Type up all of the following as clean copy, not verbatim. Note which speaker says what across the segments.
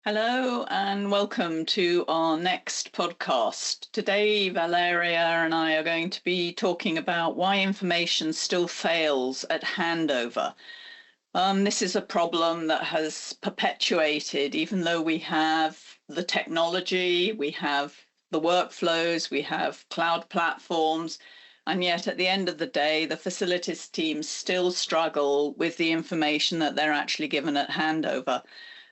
Speaker 1: Hello and welcome to our next podcast. Today, Valeria and I are going to be talking about why information still fails at handover. This is a problem that has perpetuated, even though we have the technology, we have the workflows, we have cloud platforms, and yet at the end of the day, the facilities teams still struggle with the information that they're actually given at handover.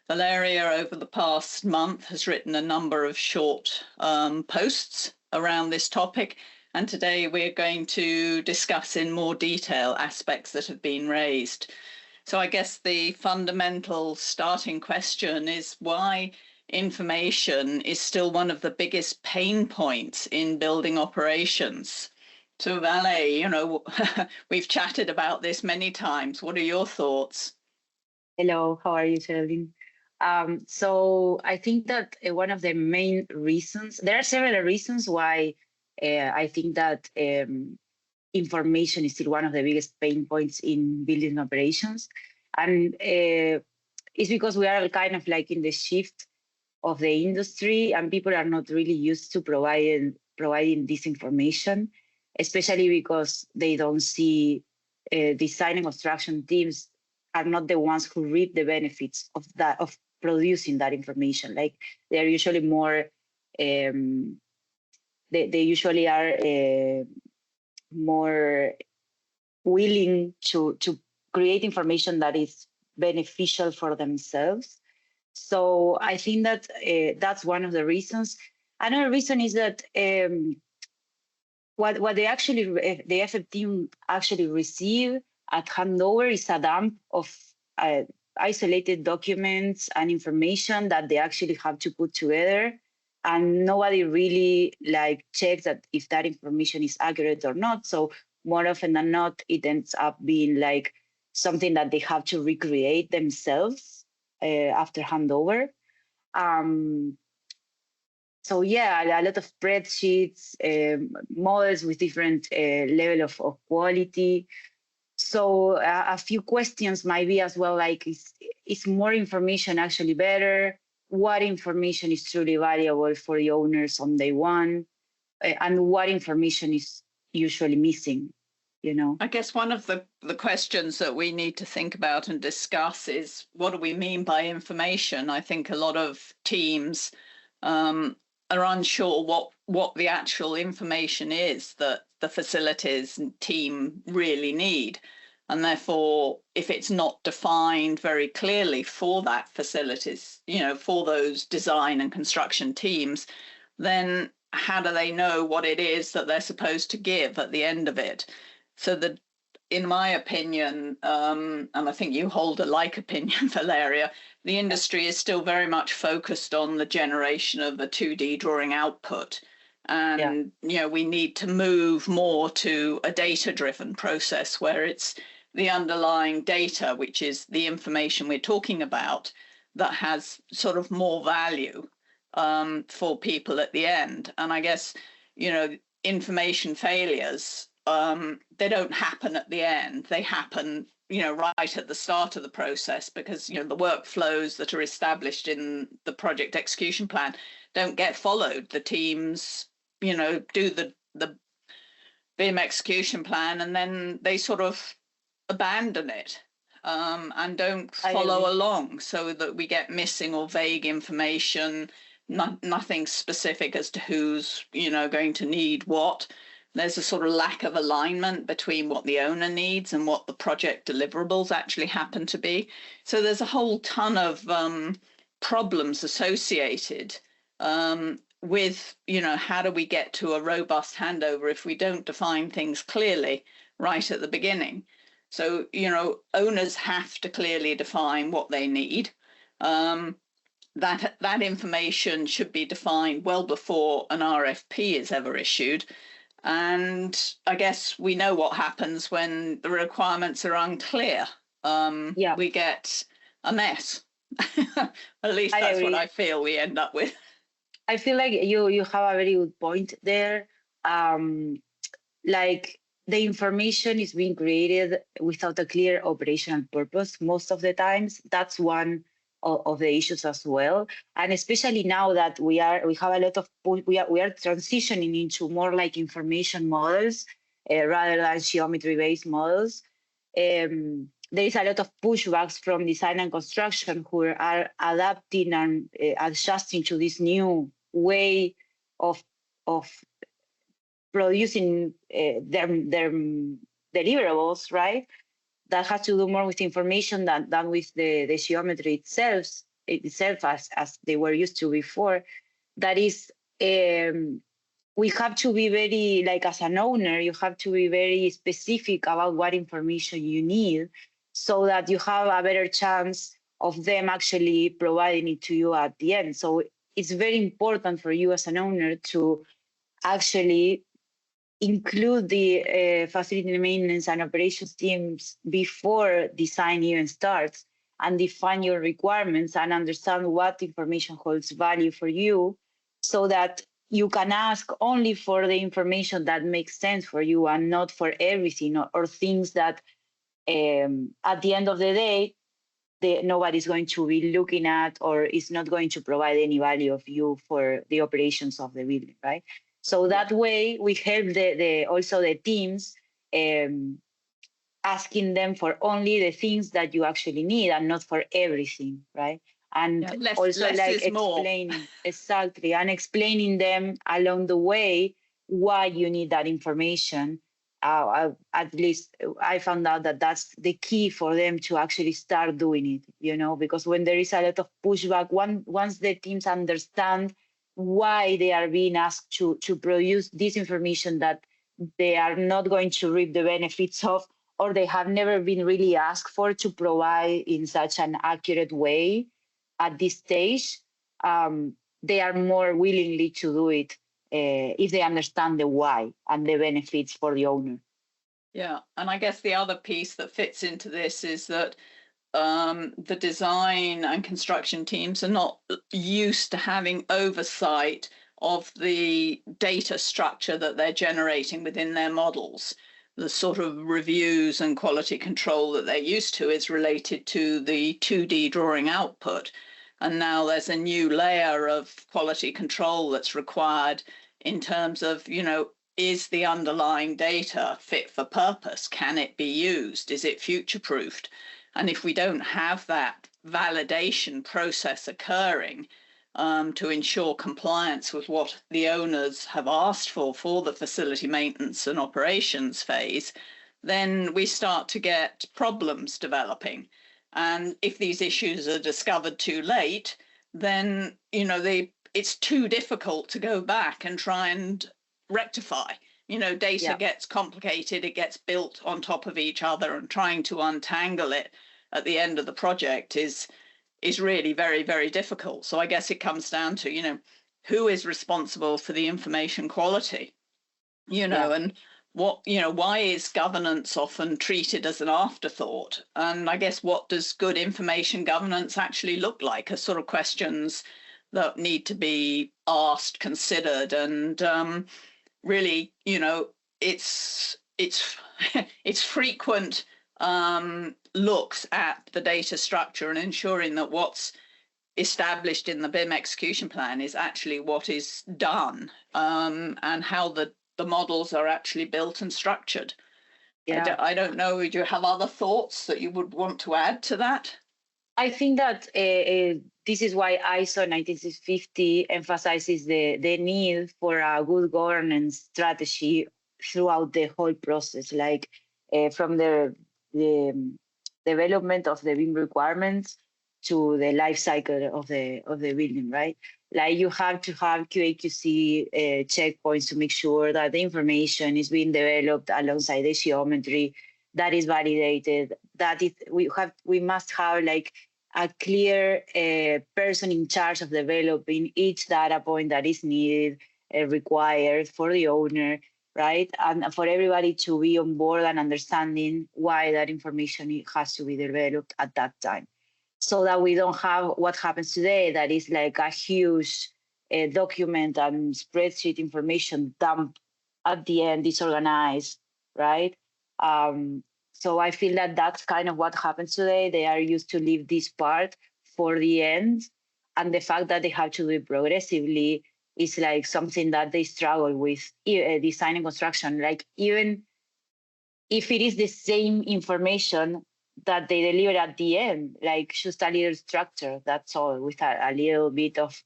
Speaker 1: Valeria, over the past month, has written a number of short posts around this topic, and today we're going to discuss in more detail aspects that have been raised. So I guess the fundamental starting question is why information is still one of the biggest pain points in building operations. So Vale, we've chatted about this many times. What are your thoughts?
Speaker 2: Hello, how are you, Geraldine? So I think that one of the main reasons, there are several reasons why I think that information is still one of the biggest pain points in building operations. And it's because we are kind of like in the shift of the industry and people are not really used to providing this information, especially because they don't see design and construction teams are not the ones who reap the benefits of producing that information. Like they're usually more, they usually are more willing to create information that is beneficial for themselves. So I think that that's one of the reasons. Another reason is that what the FF team actually receive at handover is a dump of isolated documents and information that they actually have to put together, and nobody really checks that if that information is accurate or not. So more often than not, it ends up being like something that they have to recreate themselves after handover. So yeah, a lot of spreadsheets, models with different level of quality. So a few questions might be as well, like, is more information actually better? What information is truly valuable for the owners on day one? And what information is usually missing,
Speaker 1: I guess one of the questions that we need to think about and discuss is, what do we mean by information? I think a lot of teams are unsure what the actual information is that the facilities team really need. And therefore, if it's not defined very clearly for that facilities, for those design and construction teams, then how do they know what it is that they're supposed to give at the end of it? So that, in my opinion, and I think you hold a like opinion, Valeria, the industry is still very much focused on the generation of a 2D drawing output. And, we need to move more to a data-driven process where it's the underlying data, which is the information we're talking about, that has sort of more value for people at the end. And I guess, information failures, they don't happen at the end. They happen, right at the start of the process, because, the workflows that are established in the project execution plan don't get followed. The teams, do the BIM execution plan, and then they sort of abandon it and don't follow along, so that we get missing or vague information, nothing specific as to who's, going to need what. There's a sort of lack of alignment between what the owner needs and what the project deliverables actually happen to be. So there's a whole ton of problems associated with, how do we get to a robust handover if we don't define things clearly right at the beginning? So, owners have to clearly define what they need. That information should be defined well before an RFP is ever issued. And I guess we know what happens when the requirements are unclear. We get a mess. At least that's what I feel we end up with.
Speaker 2: I feel like you have a very good point there. Like, the information is being created without a clear operational purpose most of the times. That's one of the issues as well. And especially now that we have a lot of, we are transitioning into more like information models rather than geometry-based models. There is a lot of pushbacks from design and construction who are adapting and adjusting to this new way of producing their deliverables, right? That has to do more with information than with the geometry itself as they were used to before. That is, we have to be very, like as an owner, you have to be very specific about what information you need so that you have a better chance of them actually providing it to you at the end. So it's very important for you as an owner to actually include the facility maintenance and operations teams before design even starts and define your requirements and understand what information holds value for you so that you can ask only for the information that makes sense for you and not for everything or things that at the end of the day, nobody's going to be looking at or is not going to provide any value of you for the operations of the building, right? So that way we help also the teams asking them for only the things that you actually need and not for everything, right? And also like explaining exactly and explaining them along the way why you need that information. At least I found out that that's the key for them to actually start doing it, you know, because when there is a lot of pushback, once the teams understand why they are being asked to produce this information that they are not going to reap the benefits of, or they have never been really asked for to provide in such an accurate way at this stage, they are more willingly to do it if they understand the why and the benefits for the owner.
Speaker 1: Yeah, and I guess the other piece that fits into this is that the design and construction teams are not used to having oversight of the data structure that they're generating within their models. The sort of reviews and quality control that they're used to is related to the 2D drawing output. And now there's a new layer of quality control that's required in terms of, you know, is the underlying data fit for purpose? Can it be used? Is it future-proofed? And if we don't have that validation process occurring to ensure compliance with what the owners have asked for the facility maintenance and operations phase, then we start to get problems developing. And if these issues are discovered too late, then, you know, it's too difficult to go back and try and rectify. You know, data gets complicated, it gets built on top of each other, and trying to untangle it at the end of the project is really very, very difficult. So I guess it comes down to, you know, who is responsible for the information quality, you know, and what, you know, why is governance often treated as an afterthought? And I guess what does good information governance actually look like are sort of questions that need to be asked, considered, and really, you know, it's frequent looks at the data structure and ensuring that what's established in the BIM execution plan is actually what is done, and how the models are actually built and structured. Yeah. I don't know, do you have other thoughts that you would want to add to that?
Speaker 2: I think that this is why ISO 19650 emphasizes the need for a good governance strategy throughout the whole process, like from the development of the BIM requirements to the life cycle of the building, right? Like you have to have QA/QC checkpoints to make sure that the information is being developed alongside the geometry, that is validated, that we must have like a clear person in charge of developing each data point that is needed, required for the owner, right? And for everybody to be on board and understanding why that information has to be developed at that time. So that we don't have what happens today, that is like a huge document and spreadsheet information dump at the end, disorganized, right? So I feel that that's kind of what happens today. They are used to leave this part for the end. And the fact that they have to do it progressively is like something that they struggle with design and construction. Like even if it is the same information that they deliver at the end, like just a little structure, that's all, with a little bit of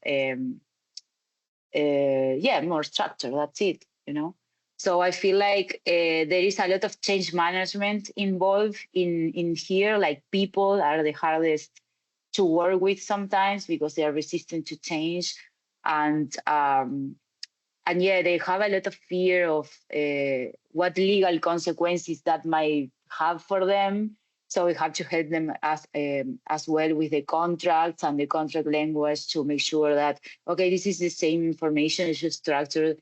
Speaker 2: more structure, that's it, you know. So I feel like there is a lot of change management involved in here. Like people are the hardest to work with sometimes because they are resistant to change, and yeah, they have a lot of fear of what legal consequences that might have for them. So we have to help them as well with the contracts and the contract language to make sure that, okay, this is the same information, it's just structured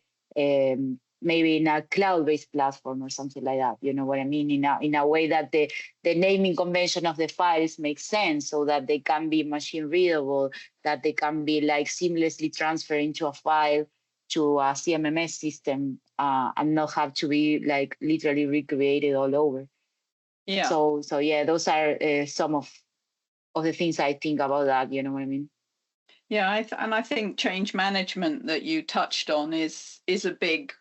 Speaker 2: maybe in a cloud-based platform or something like that. You know what I mean? In a way that the naming convention of the files makes sense, so that they can be machine readable, that they can be like seamlessly transferred into a file to a CMMS system and not have to be like literally recreated all over.
Speaker 1: Yeah.
Speaker 2: So yeah, those are some of the things I think about that. You know what I mean?
Speaker 1: Yeah, and I think change management that you touched on is a big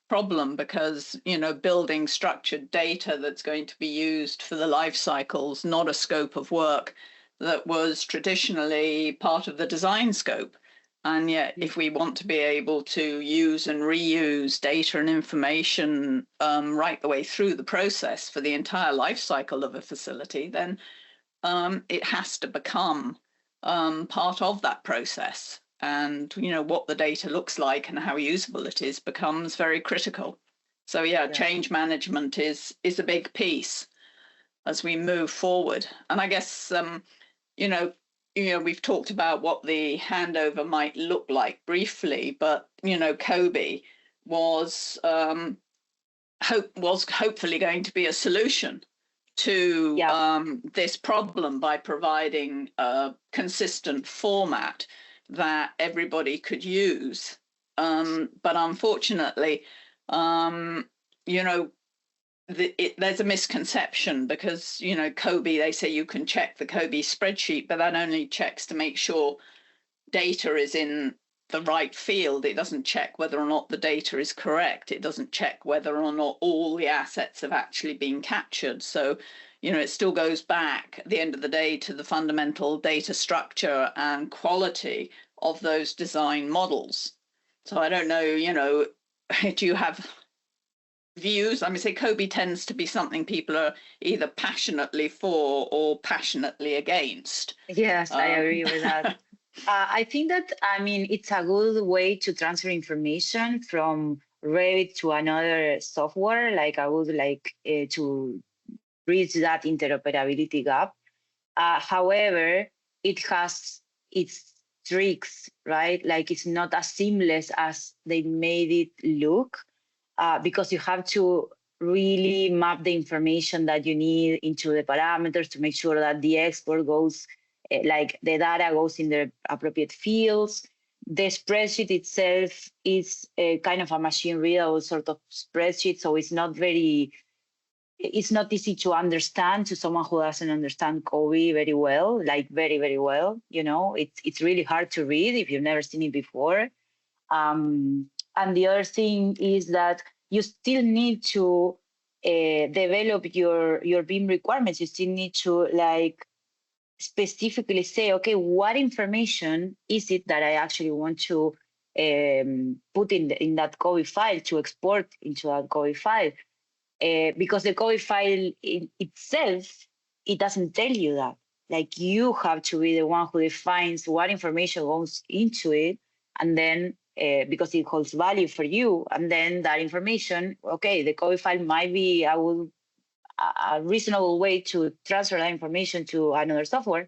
Speaker 1: problem, because building structured data that's going to be used for the life cycles, not a scope of work that was traditionally part of the design scope. And yet, if we want to be able to use and reuse data and information right the way through the process for the entire life cycle of a facility, then it has to become part of that process. And what the data looks like and how usable it is becomes very critical. So yeah, change management is a big piece as we move forward. And I guess we've talked about what the handover might look like briefly, but Kobe was hopefully going to be a solution to this problem by providing a consistent format that everybody could use. But unfortunately, there's a misconception, because, Kobe, they say you can check the Kobe spreadsheet, but that only checks to make sure data is in the right field. It doesn't check whether or not the data is correct. It doesn't check whether or not all the assets have actually been captured. So, it still goes back at the end of the day to the fundamental data structure and quality of those design models. So I don't know, do you have views? I mean, say Kobe tends to be something people are either passionately for or passionately against.
Speaker 2: Yes, I agree with that. I think that, it's a good way to transfer information from Revit to another software. Like I would like to bridge that interoperability gap. However, it has its tricks, right? Like it's not as seamless as they made it look, because you have to really map the information that you need into the parameters to make sure that the export goes, like the data goes in the appropriate fields. The spreadsheet itself is a kind of a machine readable sort of spreadsheet, so it's not easy to understand to someone who doesn't understand Kobe very well, like very, very well. It's really hard to read if you've never seen it before. And the other thing is that you still need to develop your BIM requirements. You still need to like specifically say, okay, what information is it that I actually want to put in that Kobe file, to export into that Kobe file? Because the Kobe file itself, it doesn't tell you that. Like you have to be the one who defines what information goes into it, and then because it holds value for you, and then that information, okay, the Kobe file might be a reasonable way to transfer that information to another software,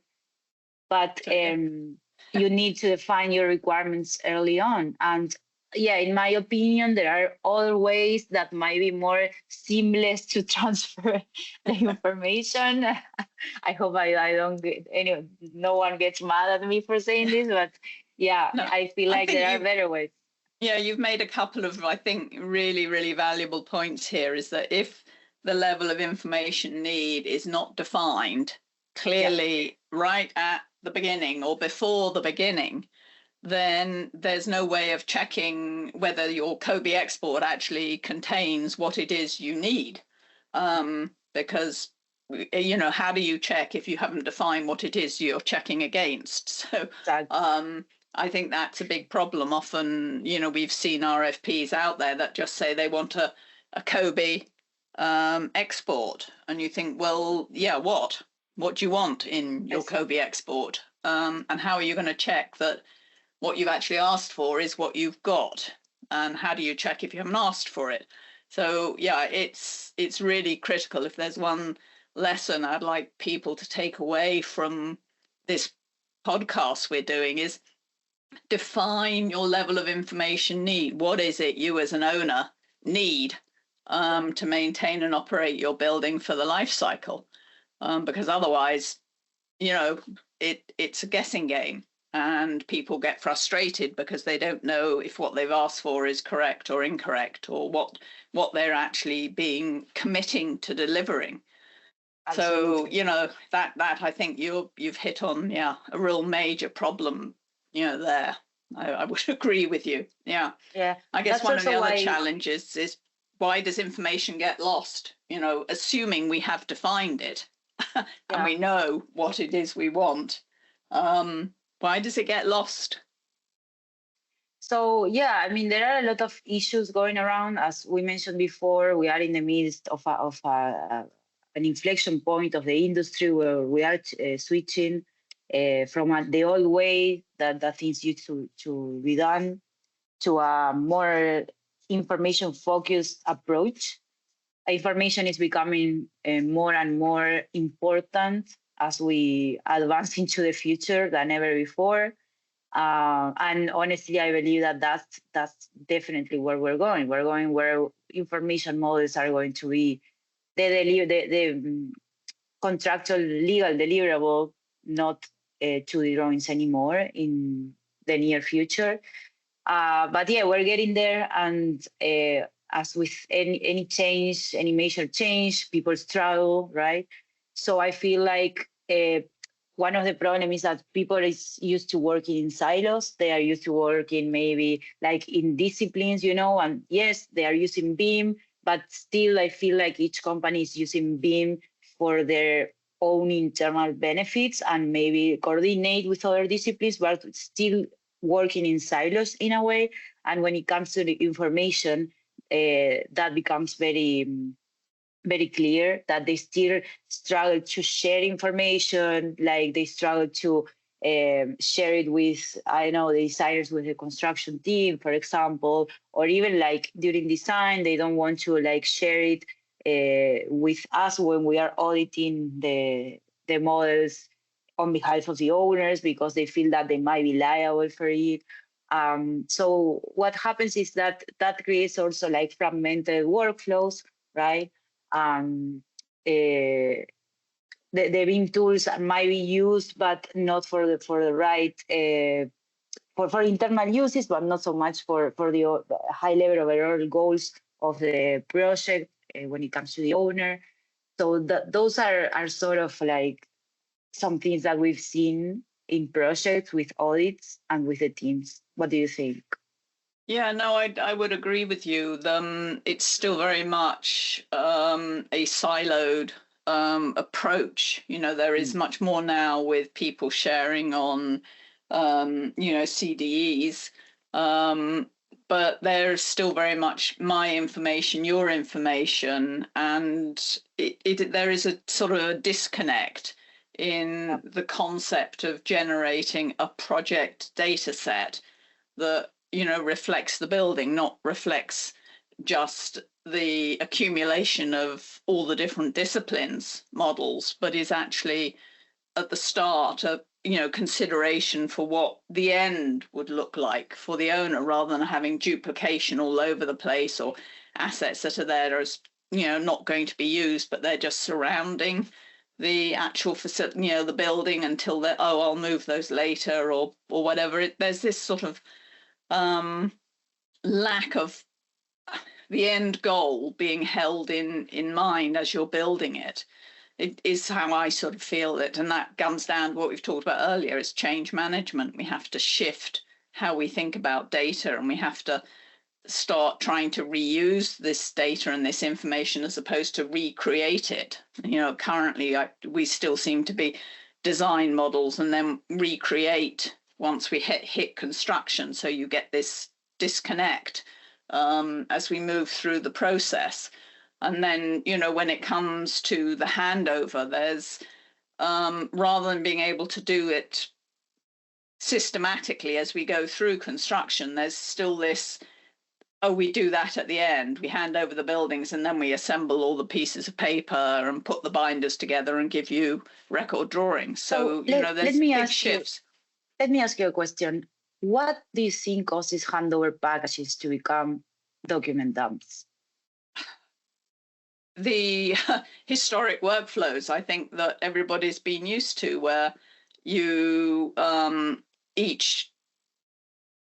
Speaker 2: but you need to define your requirements early on. And yeah, in my opinion, there are other ways that might be more seamless to transfer the information. I hope I don't get no one gets mad at me for saying this, but yeah, no, I feel like there are better ways.
Speaker 1: Yeah, you've made a couple of, I think, really, really valuable points here, is that if the level of information need is not defined clearly right at the beginning or before the beginning, then there's no way of checking whether your Kobe export actually contains what it is you need. Because, how do you check if you haven't defined what it is you're checking against? So I think that's a big problem. Often, we've seen RFPs out there that just say they want a Kobe export. And you think, well, yeah, what? What do you want in your Kobe export? And how are you going to check that what you've actually asked for is what you've got? And how do you check if you haven't asked for it? So yeah, it's really critical. If there's one lesson I'd like people to take away from this podcast we're doing, is define your level of information need. What is it you as an owner need to maintain and operate your building for the life cycle? Because otherwise, it's a guessing game, and people get frustrated because they don't know if what they've asked for is correct or incorrect, or what they're actually committing to delivering. Absolutely. So that I think you've hit on a real major problem there. I would agree with you. Yeah. I guess one of the other challenges is, why does information get lost? Assuming we have defined it and we know what it is we want. Why does it get lost?
Speaker 2: So I mean, there are a lot of issues going around. As we mentioned before, we are in the midst of an inflection point of the industry, where we are switching from the old way that things used to be done, to a more information-focused approach. Information is becoming more and more important as we advance into the future than ever before. And honestly, I believe that's definitely where we're going. We're going where information models are going to be the contractual legal deliverable, not 2D drawings anymore in the near future. But we're getting there. And as with any change, any major change, people struggle, right? So I feel like one of the problems is that people is used to working in silos. They are used to working maybe like in disciplines, and yes, they are using BIM, but still I feel like each company is using BIM for their own internal benefits and maybe coordinate with other disciplines, but still working in silos in a way. And when it comes to the information, that becomes very clear that they still struggle to share information, like they struggle to share it with, the designers, with the construction team, for example, or even like during design, they don't want to like share it with us when we are auditing the models on behalf of the owners, because they feel that they might be liable for it. So what happens is that creates also like fragmented workflows, right? The BIM tools might be used, but not for the right for internal uses, but not so much for the high level overall goals of the project when it comes to the owner. So those are sort of like some things that we've seen in projects with audits and with the teams. What do you think?
Speaker 1: Yeah, no, I would agree with you. It's still very much a siloed approach. There is much more now with people sharing on, CDEs, but there's still very much my information, your information, and there is a sort of a disconnect in the concept of generating a project data set that reflects the building, not reflects just the accumulation of all the different disciplines models, but is actually at the start a consideration for what the end would look like for the owner, rather than having duplication all over the place, or assets that are there as not going to be used, but they're just surrounding the actual facility, the building, until they're, I'll move those later, or whatever. There's this sort of lack of the end goal being held in mind as you're building it. It is how I sort of feel it. And that comes down to what we've talked about earlier, is change management. We have to shift how we think about data, and we have to start trying to reuse this data and this information as opposed to recreate it. Currently we still seem to be design models and then recreate once we hit construction. So you get this disconnect as we move through the process. And then, when it comes to the handover, there's rather than being able to do it systematically as we go through construction, there's still this, we do that at the end. We hand over the buildings and then we assemble all the pieces of paper and put the binders together and give you record drawings. So, there's big shifts.
Speaker 2: Let me ask you a question. What do you think causes handover packages to become document dumps?
Speaker 1: The historic workflows, I think, that everybody's been used to, where you each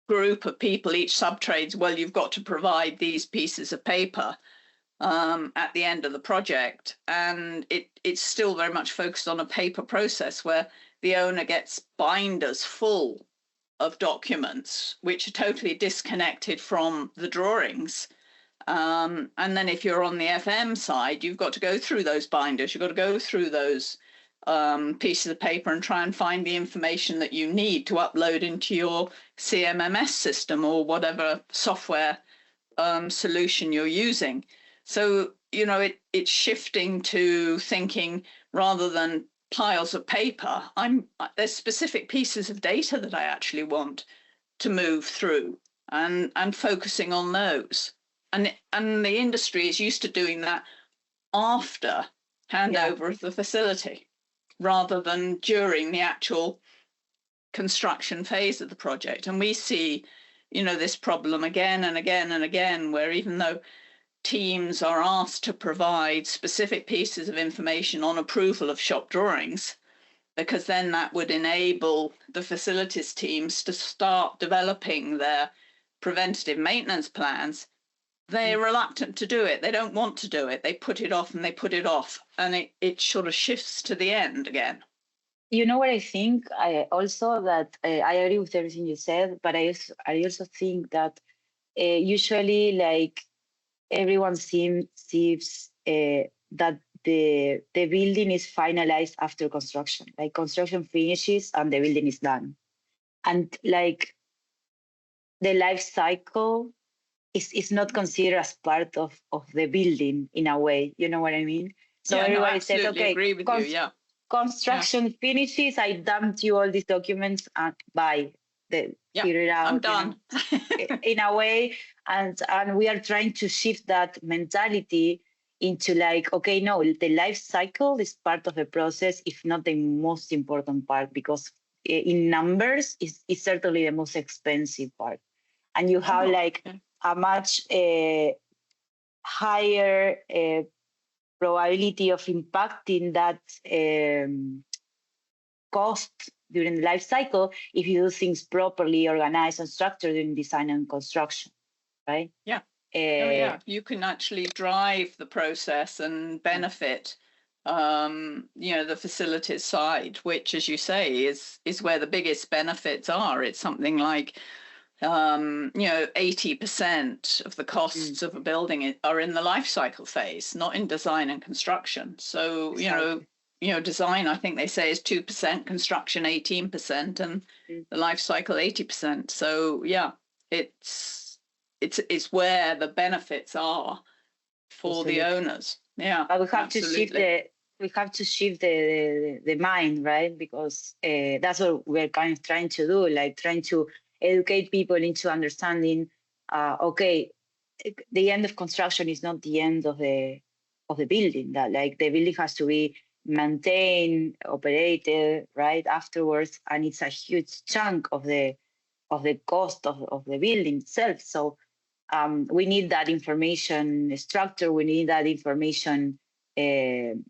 Speaker 1: group of people, each subtrades, well, you've got to provide these pieces of paper at the end of the project, and it's still very much focused on a paper process where the owner gets binders full of documents which are totally disconnected from the drawings. And then if you're on the FM side, you've got to go through those binders, you've got to go through those pieces of paper and try and find the information that you need to upload into your CMMS system or whatever software solution you're using. So, it's shifting to thinking, rather than piles of paper, there's specific pieces of data that I actually want to move through, and focusing on those. And the industry is used to doing that after handover of the facility, rather than during the actual construction phase of the project. And we see, this problem again and again and again, where even though teams are asked to provide specific pieces of information on approval of shop drawings, because then that would enable the facilities teams to start developing their preventative maintenance plans, they're reluctant to do it. They don't want to do it. They put it off and they put it off, and it sort of shifts to the end again.
Speaker 2: You know what I think? I agree with everything you said, but I also think that usually, like, everyone sees that the building is finalized after construction. Like, construction finishes and the building is done, and like the life cycle is not considered as part of the building in a way. You know what I mean? So everybody says, okay,
Speaker 1: agree with you. Yeah.
Speaker 2: Construction finishes, I dumped you all these documents and bye. Figure it out.
Speaker 1: I'm done.
Speaker 2: In a way, and we are trying to shift that mentality into, like, okay, no, the life cycle is part of the process, if not the most important part, because in numbers is certainly the most expensive part, and you have a much higher probability of impacting that cost during the life cycle if you do things properly, organized and structured during design and construction, right?
Speaker 1: Yeah. You can actually drive the process and benefit the facilities side, which, as you say, is where the biggest benefits are. It's something like 80% of the costs of a building are in the life cycle phase, not in design and construction. So, exactly. Design, I think they say, is 2%, construction 18%, and the life cycle 80%. So yeah, it's where the benefits are for the owners. Yeah,
Speaker 2: but we have to shift the mind, right? Because that's what we're kind of trying to do, like trying to educate people into understanding. Okay, the end of construction is not the end of the building. That, like, the building has to be maintained, operated, right, afterwards, and it's a huge chunk of the cost of the building itself. So we need that information structure. We need that information being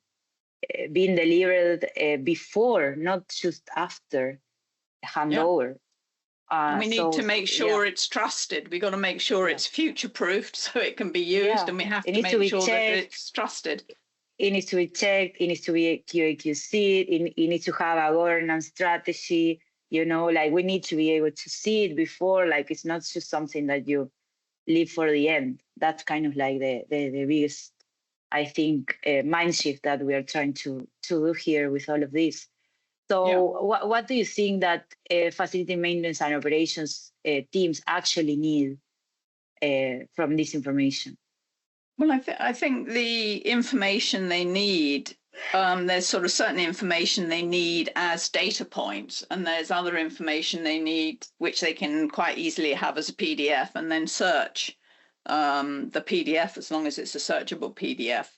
Speaker 2: delivered before, not just after handover.
Speaker 1: We need to make sure it's trusted. We got to make sure it's future-proofed so it can be used, and we have to make sure that it's trusted.
Speaker 2: it needs to be checked, it needs to be a QA/QC, it needs to have a governance strategy, like we need to be able to see it before, like it's not just something that you leave for the end. That's kind of like the biggest, I think, mind shift that we are trying to do here with all of this. So what do you think that facility maintenance and operations teams actually need from this information?
Speaker 1: Well, I think the information they need, there's sort of certain information they need as data points, and there's other information they need which they can quite easily have as a PDF and then search the PDF, as long as it's a searchable PDF,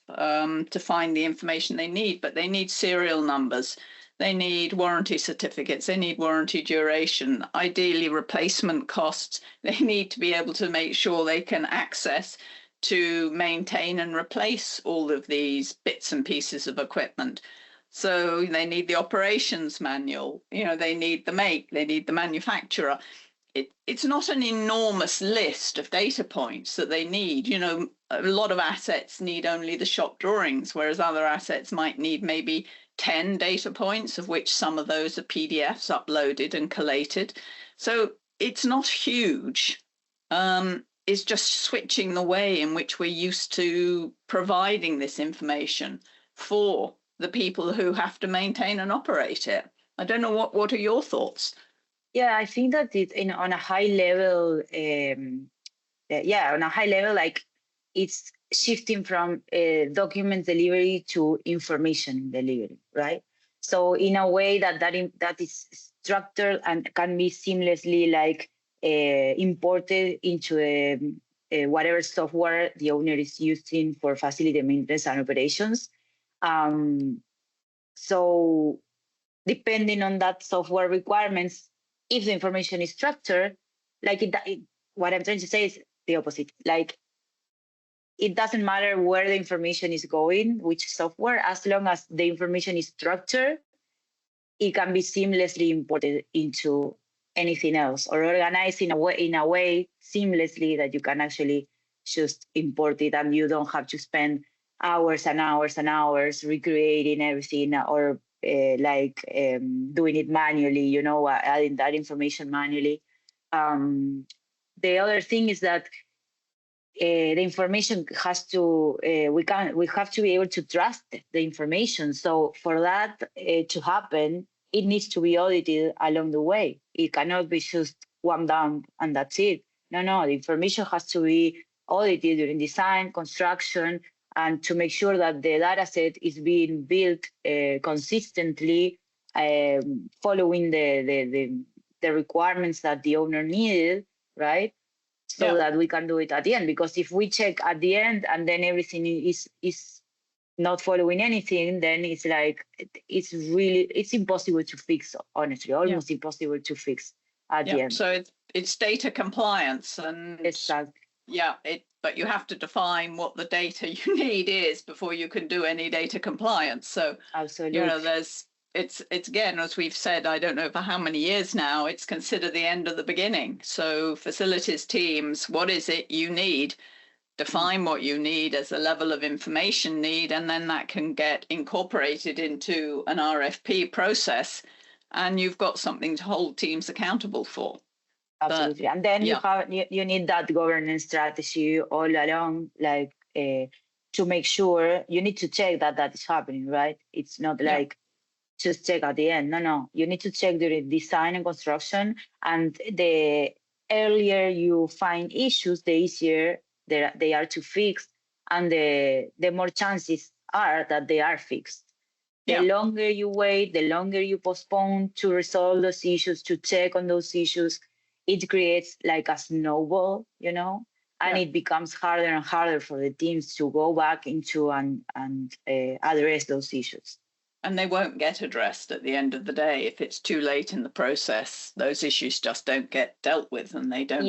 Speaker 1: to find the information they need. But they need serial numbers. They need warranty certificates. They need warranty duration, ideally replacement costs. They need to be able to make sure they can access to maintain and replace all of these bits and pieces of equipment. So they need the operations manual, they need the make, they need the manufacturer. It's not an enormous list of data points that they need. A lot of assets need only the shop drawings, whereas other assets might need maybe 10 data points, of which some of those are PDFs uploaded and collated. So it's not huge. Is just switching the way in which we're used to providing this information for the people who have to maintain and operate it. I don't know, what are your thoughts?
Speaker 2: Yeah, I think that on a high level, like it's shifting from document delivery to information delivery, right? So in a way that is structured and can be seamlessly like imported into whatever software the owner is using for facility maintenance and operations. So depending on that software requirements, if the information is structured, like what I'm trying to say is the opposite. Like it doesn't matter where the information is going, which software, as long as the information is structured, it can be seamlessly imported into anything else or organized in a way seamlessly that you can actually just import it and you don't have to spend hours and hours and hours recreating everything or doing it manually, adding that information manually. The other thing is that the information has to, we have to be able to trust the information. So for that to happen, it needs to be audited along the way. It cannot be just one dump and that's it. No, the information has to be audited during design, construction, and to make sure that the data set is being built consistently, following the requirements that the owner needed, right? So that we can do it at the end. Because if we check at the end and then everything is not following anything, then it's like it's impossible to fix, honestly, almost impossible to fix at the end.
Speaker 1: So it's data compliance, and
Speaker 2: exactly.
Speaker 1: But you have to define what the data you need is before you can do any data compliance. So
Speaker 2: absolutely,
Speaker 1: it's again, as we've said, I don't know for how many years now, it's considered the end of the beginning. So facilities teams, what is it you need? Define what you need as a level of information need, and then that can get incorporated into an RFP process, and you've got something to hold teams accountable for.
Speaker 2: Absolutely. And then you need that governance strategy all along, like to make sure you need to check that is happening, right? It's not like just check at the end. No, you need to check during design and construction, and the earlier you find issues, the easier they are to fix, and the more chances are that they are fixed. The longer you wait, the longer you postpone to resolve those issues, to check on those issues, it creates like a snowball, and it becomes harder and harder for the teams to go back into and address those issues.
Speaker 1: And they won't get addressed at the end of the day. If it's too late in the process, those issues just don't get dealt with, and they don't.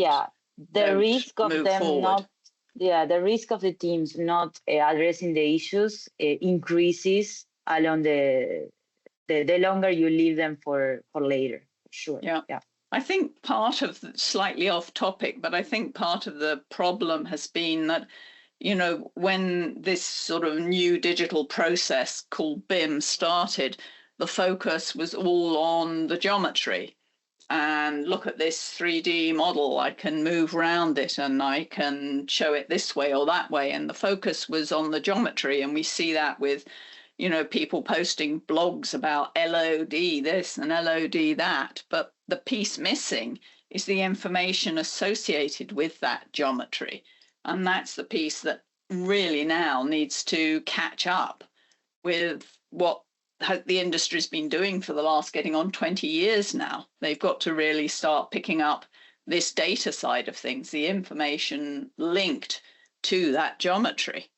Speaker 2: The risk of them
Speaker 1: forward.
Speaker 2: the risk of the teams not addressing the issues increases along the longer you leave them for later. Sure. Yeah.
Speaker 1: I think part of slightly off topic, but I think part of the problem has been that, when this sort of new digital process called BIM started, the focus was all on the geometry. And look at this 3D model, I can move around it and I can show it this way or that way. And the focus was on the geometry. And we see that with, people posting blogs about LOD this and LOD that. But the piece missing is the information associated with that geometry. And that's the piece that really now needs to catch up with what the industry's been doing for the last getting on 20 years now. They've got to really start picking up this data side of things, the information linked to that geometry.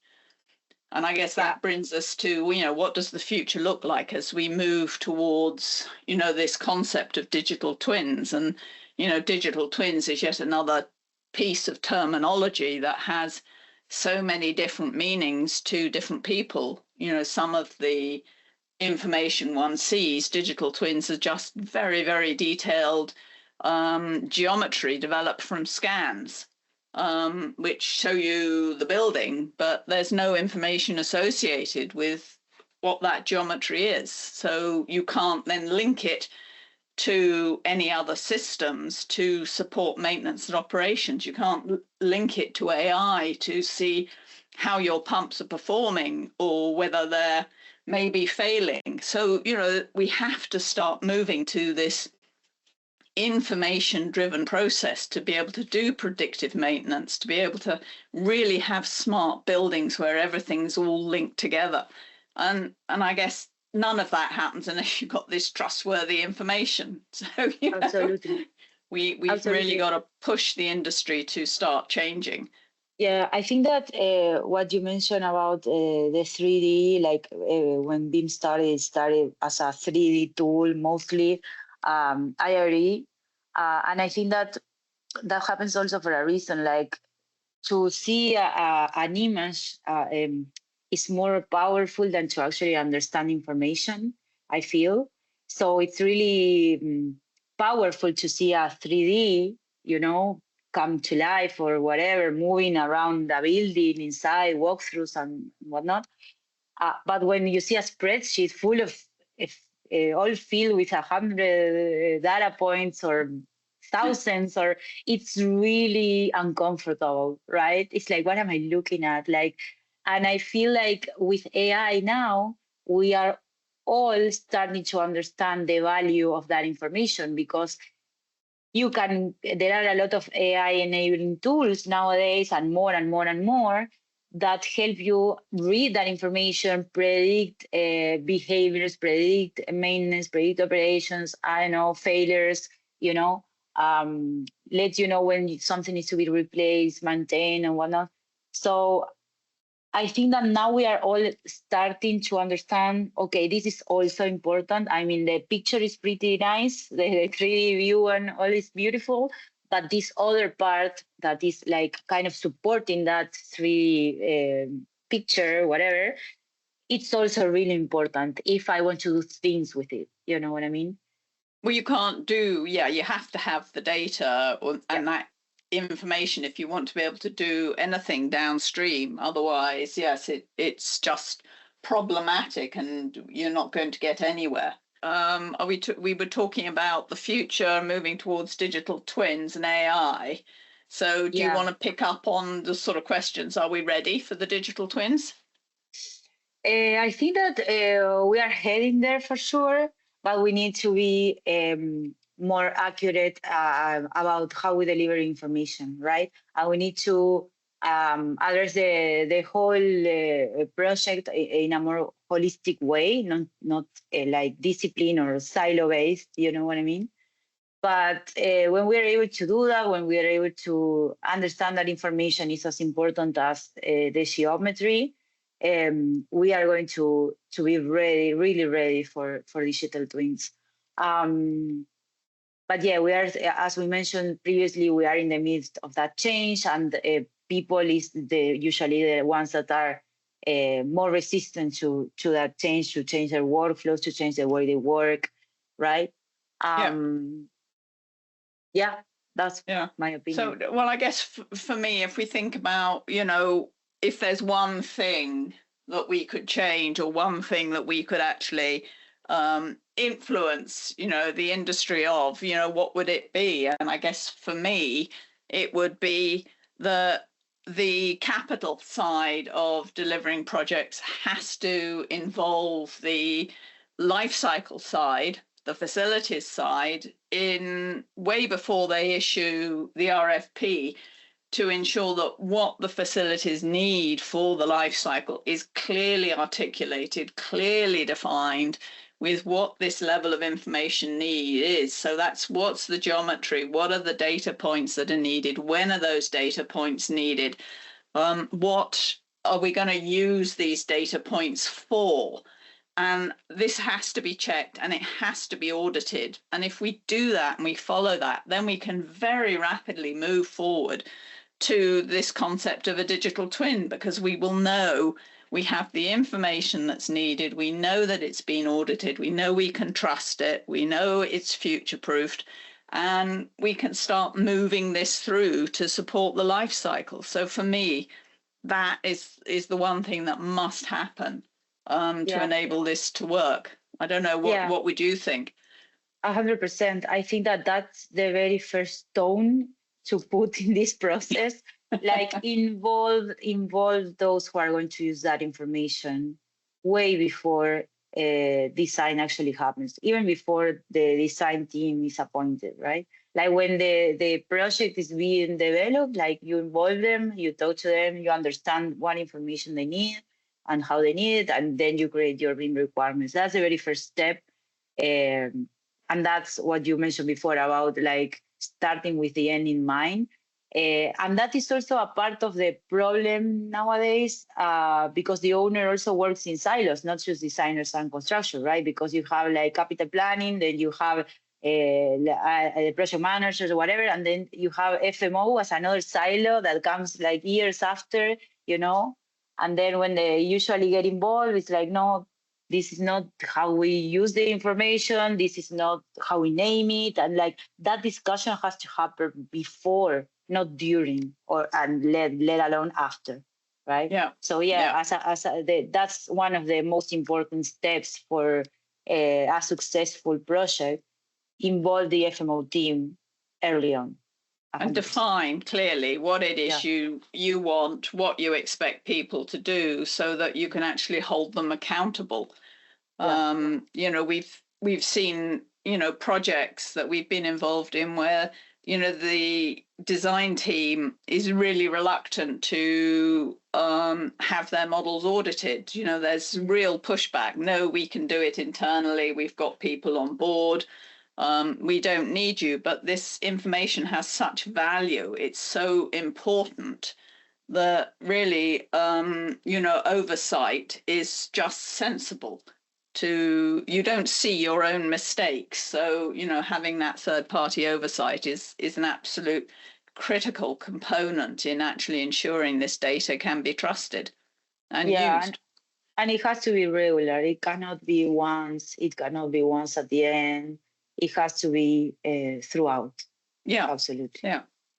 Speaker 1: And I guess that brings us to, what does the future look like as we move towards, this concept of digital twins? And, digital twins is yet another piece of terminology that has so many different meanings to different people. Some of the information one sees, digital twins are just very, very detailed geometry developed from scans, which show you the building, but there's no information associated with what that geometry is. So you can't then link it to any other systems to support maintenance and operations. You can't link it to AI to see how your pumps are performing or whether they're maybe failing. So, we have to start moving to this information-driven process to be able to do predictive maintenance, to be able to really have smart buildings where everything's all linked together. And I guess none of that happens unless you've got this trustworthy information. So,
Speaker 2: Absolutely.
Speaker 1: We've really got to push the industry to start changing.
Speaker 2: Yeah, I think that what you mentioned about the 3D, like when BIM started, it started as a 3D tool mostly. I agree. And I think that happens also for a reason, like to see an image is more powerful than to actually understand information, I feel. So it's really powerful to see a 3D, come to life or whatever, moving around the building inside, walkthroughs and whatnot. But when you see a spreadsheet full of all filled with 100 data points or thousands, or it's really uncomfortable, right? It's like, what am I looking at? And I feel like with AI now, we are all starting to understand the value of that information, because there are a lot of AI enabling tools nowadays, and more and more and more, that help you read that information, predict behaviors, predict maintenance, predict operations, failures, let you know when something needs to be replaced, maintained, and whatnot. So I think that now we are all starting to understand, okay, this is also important. I mean, the picture is pretty nice, the 3D view and all is beautiful, but this other part that is like kind of supporting that 3D picture, whatever, it's also really important if I want to do things with it. You know what I mean?
Speaker 1: Well, you can't you have to have the data and that information if you want to be able to do anything downstream. Otherwise, yes, it's just problematic and you're not going to get anywhere. We were talking about the future, moving towards digital twins and AI. So do you want to pick up on the sort of questions? Are we ready for the digital twins?
Speaker 2: I think that we are heading there for sure, but we need to be more accurate about how we deliver information, right? And we need to address the whole project in a more holistic way, not like discipline or silo based. You know what I mean? But when we are able to do that, when we are able to understand that information is as important as the geometry, we are going to be ready, really ready for digital twins. But yeah, we are, as we mentioned previously, we are in the midst of that change, and people is usually the ones that are more resistant to that change, to change their workflows, to change the way they work, right? Yeah, that's my opinion.
Speaker 1: So, well, I guess for me, if we think about, if there's one thing that we could change or one thing that we could actually influence, the industry of, what would it be? And I guess for me, it would be the capital side of delivering projects has to involve the life cycle side, the facilities side, in way before they issue the RFP, to ensure that what the facilities need for the life cycle is clearly articulated, clearly defined, with what this level of information need is. So that's what's the geometry, what are the data points that are needed, when are those data points needed, what are we going to use these data points for? And this has to be checked and it has to be audited. And if we do that and we follow that, then we can very rapidly move forward to this concept of a digital twin, because we will know we have the information that's needed. We know that it's been audited. We know we can trust it. We know it's future-proofed. And we can start moving this through to support the life cycle. So for me, that is the one thing that must happen to enable this to work. I don't know, what would you think?
Speaker 2: 100%. I think that that's the very first stone to put in this process. Like involve those who are going to use that information way before design actually happens, even before the design team is appointed, right? Like when the project is being developed, like you involve them, you talk to them, you understand what information they need and how they need it, and then you create your BIM requirements. That's the very first step. And that's what you mentioned before about like starting with the end in mind. And that is also a part of the problem nowadays, because the owner also works in silos, not just designers and construction, right? Because you have like capital planning, then you have project managers or whatever, and then you have FMO as another silo that comes like years after, and then when they usually get involved, it's like, no, this is not how we use the information, this is not how we name it, and like that discussion has to happen before, not during, and let alone after, right?
Speaker 1: Yeah.
Speaker 2: So that's one of the most important steps for a successful project. Involve the FMO team early on. 100%.
Speaker 1: And define clearly what it is you want, what you expect people to do, so that you can actually hold them accountable. We've seen, projects that we've been involved in where, the design team is really reluctant to have their models audited. There's real pushback. No, we can do it internally. We've got people on board. We don't need you, but this information has such value. It's so important that really, oversight is just sensible. You don't see your own mistakes. So, having that third party oversight is an absolute critical component in actually ensuring this data can be trusted and used.
Speaker 2: And it has to be regular. It cannot be once. It cannot be once at the end. It has to be throughout.
Speaker 1: Yeah,
Speaker 2: absolutely.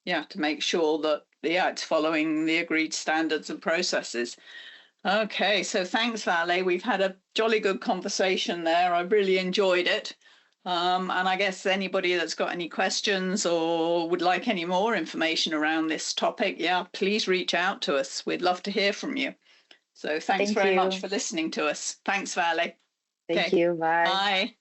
Speaker 1: Yeah, to make sure that it's following the agreed standards and processes. Okay, so thanks, Vale. We've had a jolly good conversation there. I really enjoyed it. And I guess anybody that's got any questions or would like any more information around this topic, please reach out to us. We'd love to hear from you. So thanks very much for listening to us. Thanks, Vale.
Speaker 2: Thank you. Bye.
Speaker 1: Bye.